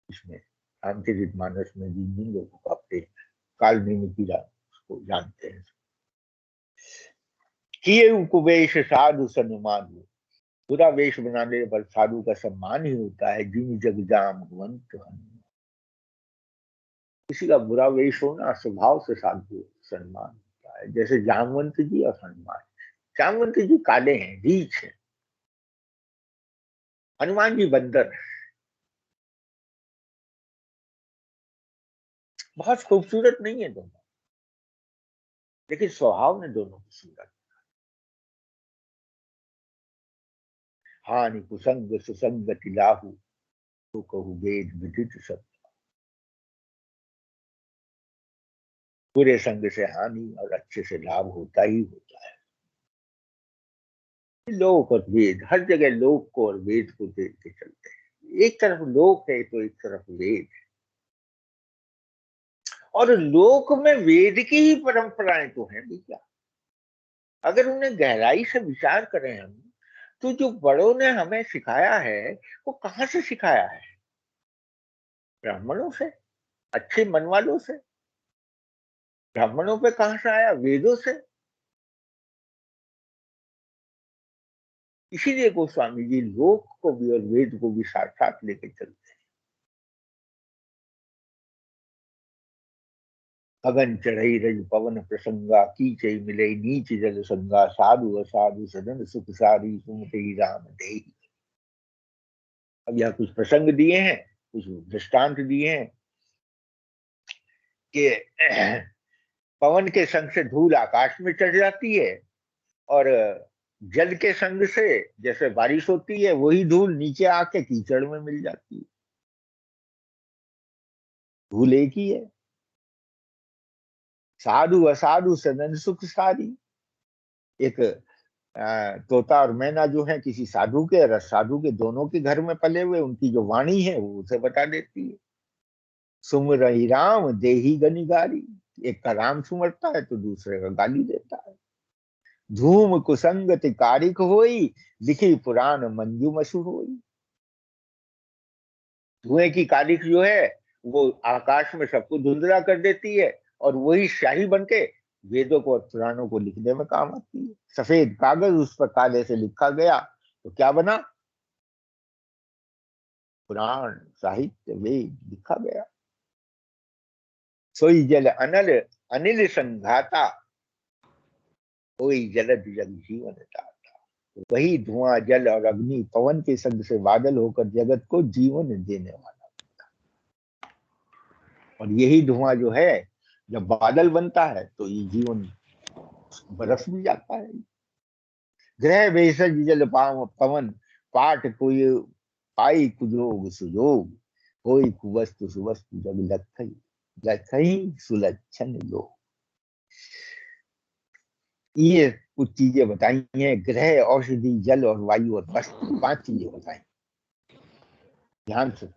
इसमें रामचरित मानस में जिन जिन लोगों को अपने काल नेमी की उसको जानते हैं, किए उपवेश साधु सन्मान, बुरा वेश बनाने पर साधु का सम्मान ही होता है। जिन जग जाम भगवंत हनुमान, किसी का बुरा वेश होना स्वभाव से साधु सम्मान होता है। जैसे जामवंत जी और हनुमान, जामवंत जी काले हैं, रीछ है, हनुमान जी बंदर है। बहुत खूबसूरत नहीं है दोनों, लेकिन स्वभाव ने दोनों की सूरत। हानि कुसंग सुसंगति लाहू, तो कहू वेद विदित सब। बुरे संग से हानि और अच्छे से लाभ होता ही होता है। लोक और वेद, हर जगह लोक को और वेद को देख के चलते हैं। एक तरफ लोक है तो एक तरफ वेद है, और लोक में वेद की ही परंपराएं तो हैं भैया। अगर उन्हें गहराई से विचार करें हम, तो जो बड़ों ने हमें सिखाया है वो कहाँ से सिखाया है? ब्राह्मणों से, अच्छे मन वालों से। ब्राह्मणों पे कहाँ से आया? वेदों से। इसीलिए गोस्वामी जी लोक को भी और वेद को भी साथ साथ लेके चलते हैं। अगन चढ़ई रज पवन प्रसंगा, कीचई मिले नीच जल संगा, साधु असाधु सदन सुख सारी, सुमते राम देहि। अब यह कुछ प्रसंग दिए हैं, कुछ दृष्टांत दिए हैं कि पवन के संग से धूल आकाश में चढ़ जाती है, और जल के संग से जैसे बारिश होती है वही धूल नीचे आके कीचड़ में मिल जाती है। धूल एक ही है। साधु असाधु सदन सुख सारी। एक तोता और मैना जो है किसी साधु के और असाधु के, दोनों के घर में पले हुए, उनकी जो वाणी है वो उसे बता देती है। सुमरहि राम देहि गनिगारी। एक का राम सुमरता है तो दूसरे का गाली देता है। धूम कुसंगति कारिक होई, लिखी पुराण मंजू मशहूर होई। धुएं की कारिक जो है वो आकाश में सबको धुंधला कर देती है, और वही शाही बनके वेदों को और पुराणों को लिखने में काम आती है। सफेद कागज उस पर काले से लिखा गया तो क्या बना? पुराण, साहित्य, वेद लिखा गया। सोई जल अनल अनिल संघाता, कोई जलद जग जीवन दाता। वही धुआं जल और अग्नि पवन के संग से बादल होकर जगत को जीवन देने वाला। और यही धुआं जो है जब बादल बनता है तो ये जीवन बरस भी जाता है। ग्रह भेषज जल पाव पवन, पाठ कोई पाई कुजोग सुजोग, कोई कुवस्तु सुवस्तु जग लखई, लखई सुलक्षण लोग। ये कुछ चीजें बताई हैं, ग्रह, औषधि, जल और वायु और वस्त्र, 5 चीजें बताई। ध्यान से।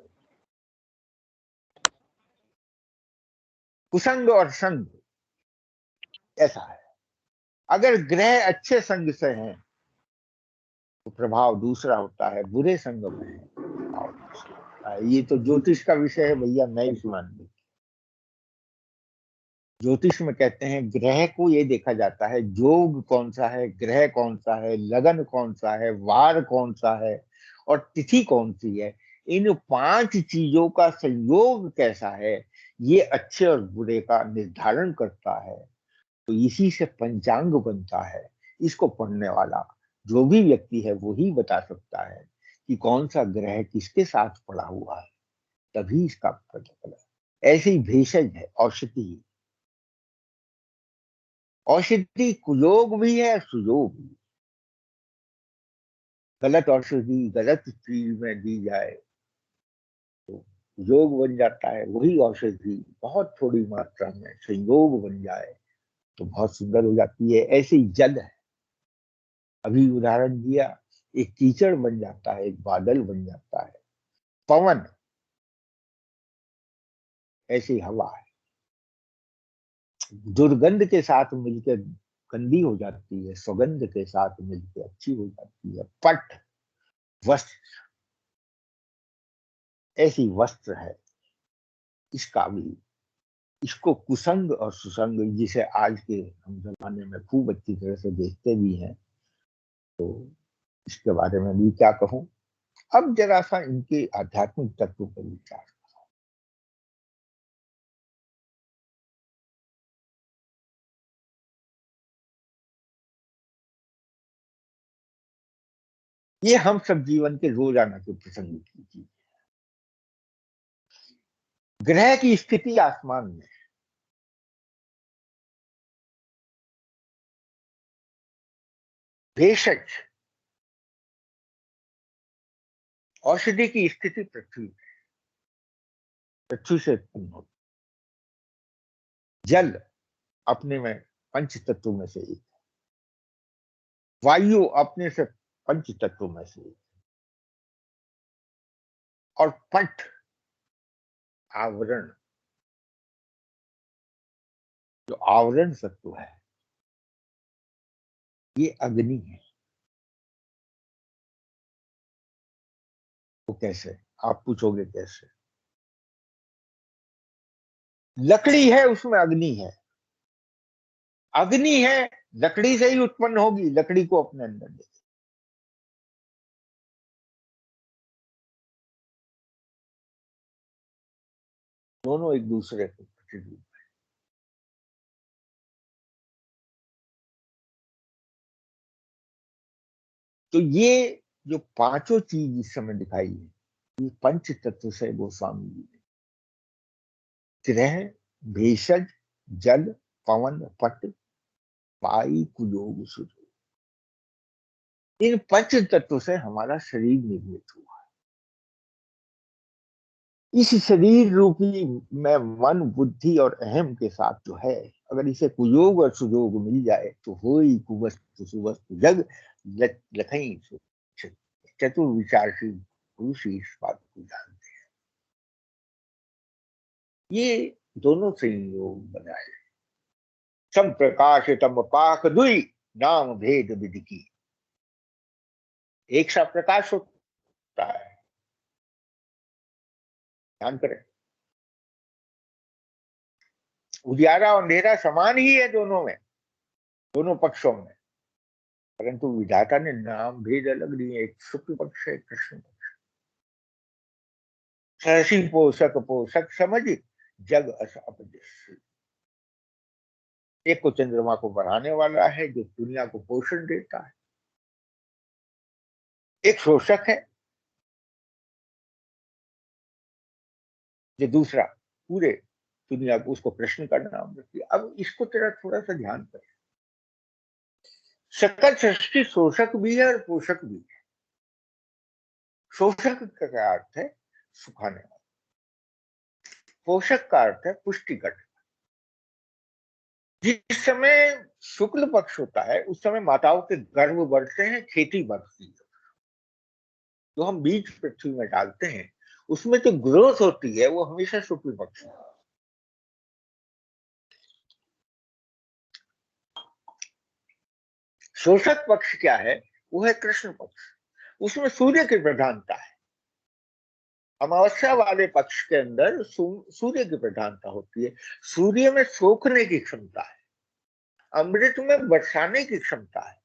कुसंग और संग ऐसा है, अगर ग्रह अच्छे संग से हैं तो प्रभाव दूसरा होता है, बुरे संग में है प्रभाव दूसरा होता है। ये तो ज्योतिष का विषय है भैया, नहीं सुनान। ज्योतिष में कहते हैं ग्रह को ये देखा जाता है, योग कौन सा है, ग्रह कौन सा है, लगन कौन सा है, वार कौन सा है, और तिथि कौन सी है। इन 5 चीजों का संयोग कैसा है, ये अच्छे और बुरे का निर्धारण करता है। तो इसी से पंचांग बनता है। इसको पढ़ने वाला जो भी व्यक्ति है वो ही बता सकता है कि कौन सा ग्रह किसके साथ पड़ा हुआ है, तभी इसका पता चला। ऐसे ही भेषज है, औषधि। औषधि कुयोग भी है, सुयोग भी। गलत औषधि गलत चीज में दी जाए तो योग बन जाता है। वही औषधि बहुत थोड़ी मात्रा में संयोग बन जाए तो बहुत सुंदर हो जाती है। ऐसे ही जल है, अभी उदाहरण दिया, एक कीचड़ बन जाता है, एक बादल बन जाता है। पवन, ऐसी हवा है, दुर्गंध के साथ मिलकर गंदी हो जाती है, सुगंध के साथ मिलकर अच्छी हो जाती है। पट, वस्त्र, ऐसी वस्त्र है। इसका भी, इसको कुसंग और सुसंग, जिसे आज के हम जमाने में खूब अच्छी तरह से देखते भी हैं, तो इसके बारे में भी क्या कहूं। अब जरा सा इनके आध्यात्मिक तत्व पर विचार। ये हम सब जीवन के रोजाना के प्रसंग की चीज। ग्रह की स्थिति आसमान में, भेषज, औषधि की स्थिति पृथ्वी में, पृथ्वी से उत्पन्न होती। जल अपने में पंच तत्वों में से एक, वायु अपने से पंच तत्वों में से एक, और पट, आवरण, जो आवरण तत्व है, ये अग्नि है। वो कैसे? आप पूछोगे कैसे? लकड़ी है, उसमें अग्नि है। अग्नि है, लकड़ी से ही उत्पन्न होगी, लकड़ी को अपने अंदर ले। दोनों एक दूसरे को प्रतिरूप। तो ये जो पांचों चीज इस समय दिखाई है, ये पंच तत्व से गोस्वामी जी ने ग्रह, भेषज, जल, पवन, पट, पाई, कुयोग, सुजोग, इन पंच तत्व से हमारा शरीर निर्मित हुआ। इस शरीर रूपी में मन, बुद्धि और अहम के साथ जो है, अगर इसे कुयोग और सुयोग मिल जाए तो हो ही कुवस्तु सुवस्तु जग लखई। चतुर्विचारशील पुरुष इस बात को जानते हैं। ये दोनों संयोग बनाए। सम प्रकाश तम पाक दुई, नाम भेद विधि की। एक सा प्रकाश होता है, ध्यान करें। उजियारा और अंधेरा समान ही है दोनों में, दोनों पक्षों में, परंतु विधाता ने नाम भेद अलग दिए। एक शुक्ल पक्ष है, कृष्ण पक्ष। सहसी पोषक पोषक समझ, जग अस अपजस। एक को चंद्रमा को बढ़ाने वाला है, जो दुनिया को पोषण देता है। एक शोषक है, जो दूसरा पूरे दुनिया को, उसको कृष्ण का नाम रखती है। अब इसको तेरा थोड़ा सा ध्यान कर। सकल सृष्टि शोषक भी है और पोषक भी है। शोषक का क्या अर्थ है? सुखाने वाला। पोषक का अर्थ है पुष्टि करने। जिस समय शुक्ल पक्ष होता है, उस समय माताओं के गर्भ बढ़ते हैं, खेती बढ़ती है। जो हम बीज पृथ्वी में डालते हैं, उसमें जो ग्रोथ होती है वो हमेशा शुक्ल पक्ष में। शोषक पक्ष क्या है? वो है कृष्ण पक्ष। उसमें सूर्य की प्रधानता है। अमावस्या वाले पक्ष के अंदर सूर्य की प्रधानता होती है। सूर्य में सोखने की क्षमता है, अमृत में बरसाने की क्षमता है।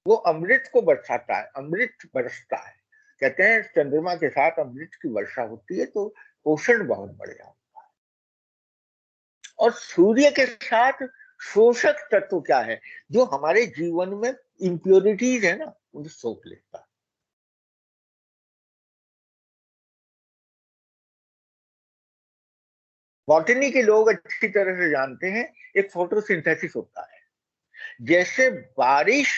वो अमृत को बरसाता है, अमृत बरसता है। कहते हैं चंद्रमा के साथ अमृत की वर्षा होती है तो पोषण बहुत बढ़ जाता है। और सूर्य के साथ शोषक तत्व क्या है? जो हमारे जीवन में इंप्योरिटीज है ना, उन्हें सोख लेता है। बॉटनी के लोग अच्छी तरह से जानते हैं, एक फोटोसिंथेसिस होता है। जैसे बारिश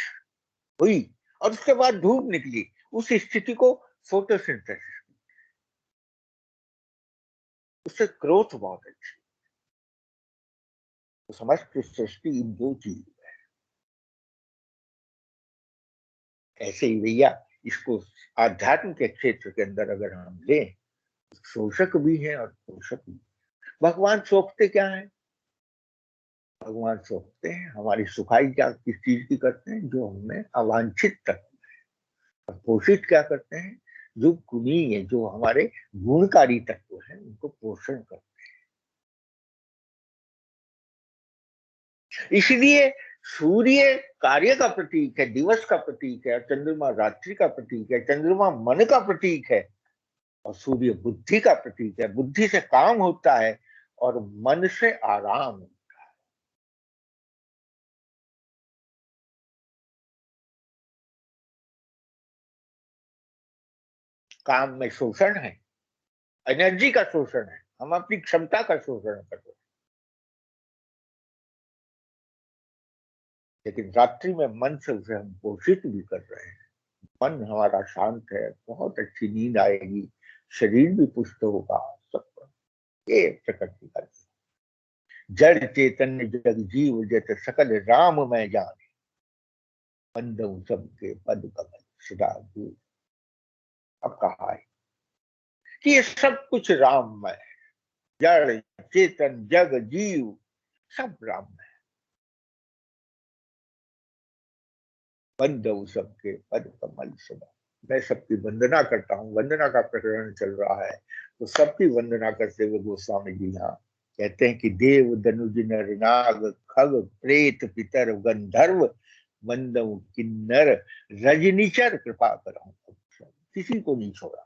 हुई और उसके बाद धूप निकली, उस स्थिति को फोटोसिंथेसिस, उससे ग्रोथ बहुत अच्छी। तो समस्त सृष्टि इन दो चीज है। ऐसे ही भैया इसको आध्यात्म के क्षेत्र के अंदर अगर हम लें, शोषक भी है और पोषक भी। भगवान सोखते क्या है? भगवान सोखते हैं हमारी सुखाई क्या किस चीज की करते हैं? जो हमें अवांछित तत्व है। और पोषित क्या करते हैं? जो गुणी है, जो हमारे गुणकारी तत्व है, उनको पोषण करते हैं। इसलिए सूर्य कार्य का प्रतीक है, दिवस का प्रतीक है, चंद्रमा रात्रि का प्रतीक है, चंद्रमा मन का प्रतीक है, और सूर्य बुद्धि का प्रतीक है। बुद्धि से काम होता है और मन से आराम। काम में शोषण है, एनर्जी का शोषण है, हम अपनी क्षमता का शोषण कर रहे हैं। लेकिन रात्रि में मन से उसे हम पोषित भी कर रहे हैं। मन हमारा शांत है, बहुत अच्छी नींद आएगी, शरीर भी पुष्ट होगा। सब ये प्रकृति का जड़ चेतन जग जीव जत सकल राम में जाने, बंदऊ सबके पद कमल सदा दूर। अब कहा है कि ये सब कुछ राम में है। जड़ चेतन जग जीव सब राम में। बंदव सबके पद कमल सदा। मैं सबकी वंदना करता हूँ। वंदना का प्रकरण चल रहा है, तो सबकी वंदना करते हुए गोस्वामी जी यहाँ कहते हैं कि देव दनुज नर नाग खग प्रेत पितर गंधर्व वंदव किन्नर रजनीचर कृपा करहूं। किसी को नहीं छोड़ा।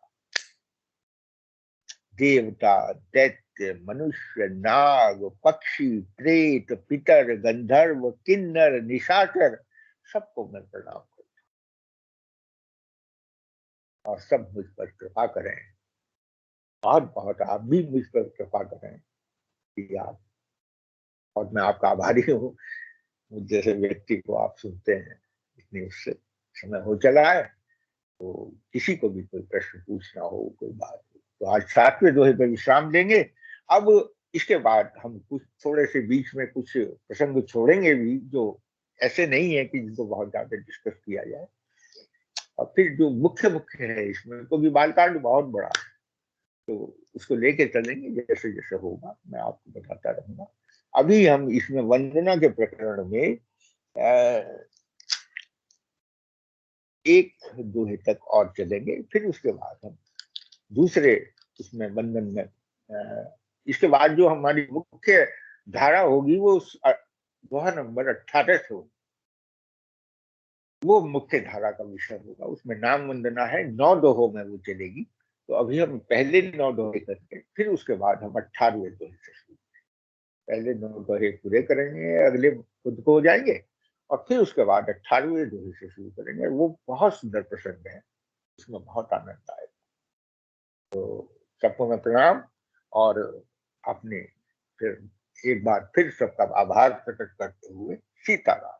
देवता दैत्य मनुष्य नाग पक्षी प्रेत पितर गंधर्व किन्नर निशाचर सबको मैं प्रणाम करता हूं और सब मुझ पर कृपा करें। बहुत बहुत आप भी मुझ पर कृपा करें कि आप, और मैं आपका आभारी हूँ। मुझ जैसे व्यक्ति को आप सुनते हैं, इतनी उससे समय हो चला है, तो किसी को भी कोई प्रश्न पूछना हो, कोई बात हो, तो आज 7वें दोहे पे विश्राम देंगे। अब इसके बाद हम कुछ थोड़े से बीच में कुछ प्रसंग छोड़ेंगे भी, जो ऐसे नहीं है कि जिनको बहुत ज्यादा डिस्कस किया जाए। और फिर जो मुख्य मुख्य है इसमें, तो भी बालकांड बहुत बड़ा है, तो उसको लेके चलेंगे। जैसे जैसे होगा मैं आपको बताता रहूंगा। अभी हम इसमें वंदना के प्रकरण में एक दोहे तक और चलेंगे, फिर उसके बाद हम दूसरे इसमें बंधन में इसके बाद जो हमारी मुख्य धारा होगी वो दोहा नंबर 18 से होगी। वो मुख्य धारा का विषय होगा। उसमें नाम वंदना है, 9 दोहों में वो चलेगी। तो अभी हम पहले 9 दोहे करके फिर उसके बाद हम 18वें दोहे से शुरू। पहले 9 दोहे पूरे करेंगे, अगले खुद को हो जाएंगे, और फिर उसके बाद 18वें दोहे से शुरू करेंगे। वो बहुत सुंदर प्रसंग है, उसमें बहुत आनंद आएगा। तो सबको मैं प्रणाम, और अपने फिर एक बार फिर सबका आभार प्रकट करते हुए सीताराम।